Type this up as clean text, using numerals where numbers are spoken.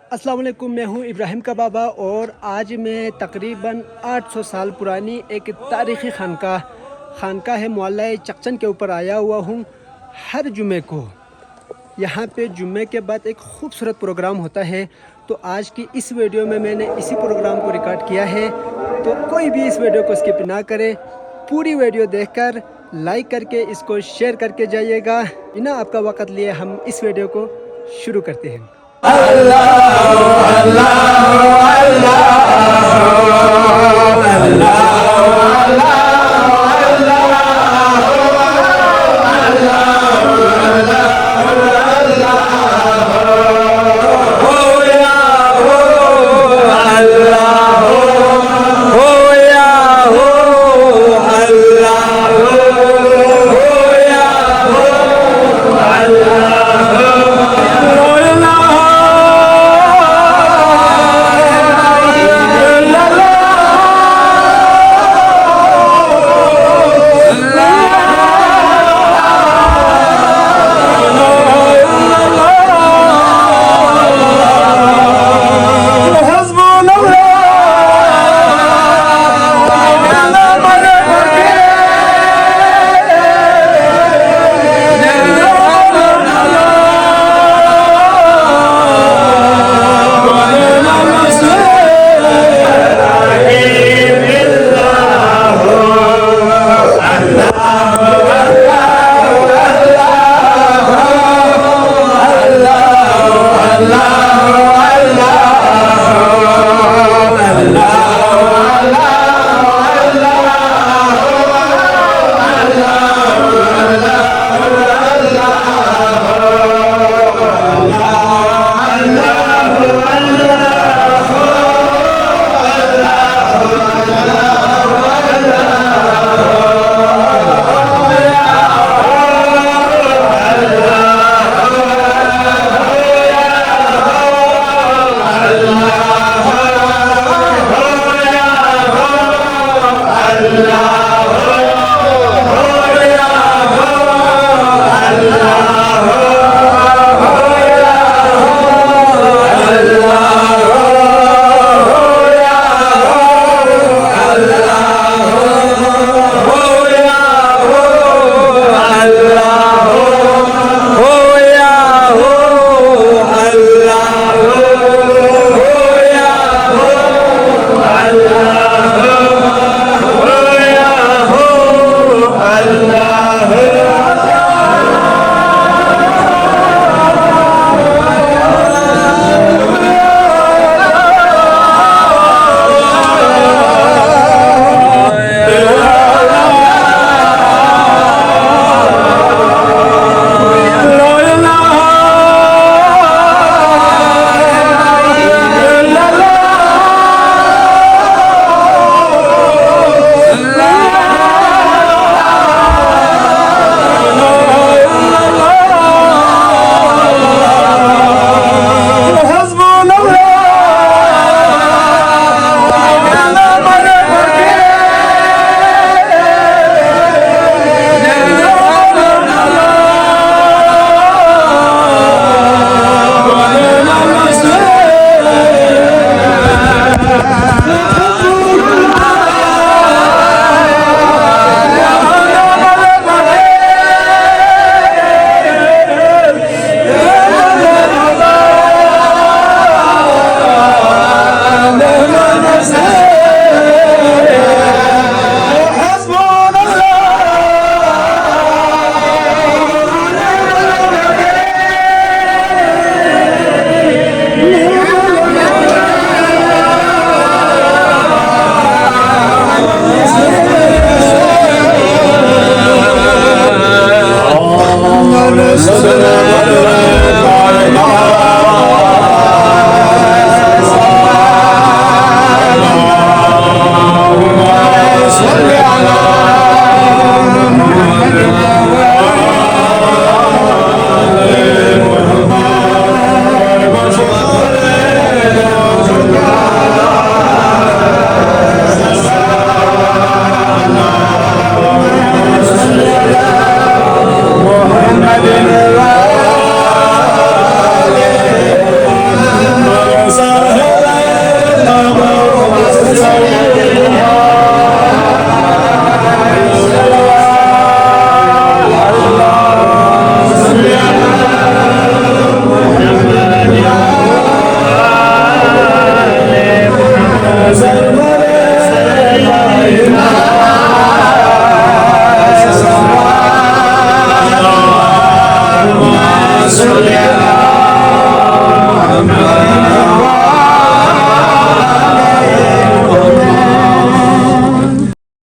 अस्सलाम वालेकुम, मैं हूं इब्राहिम का बाबा और आज मैं तकरीबन 800 साल पुरानी एक तारीख़ी खानका है मोहल्ला चकचन के ऊपर आया हुआ हूं। हर जुमे को यहाँ पे जुमे के बाद एक खूबसूरत प्रोग्राम होता है, तो आज की इस वीडियो में मैंने इसी प्रोग्राम को रिकॉर्ड किया है। तो कोई भी इस वीडियो को स्किप ना करे, पूरी वीडियो देखकर लाइक करके इसको शेयर करके जाइएगा। बिना आपका वक़्त लिए हम इस वीडियो को शुरू करते हैं।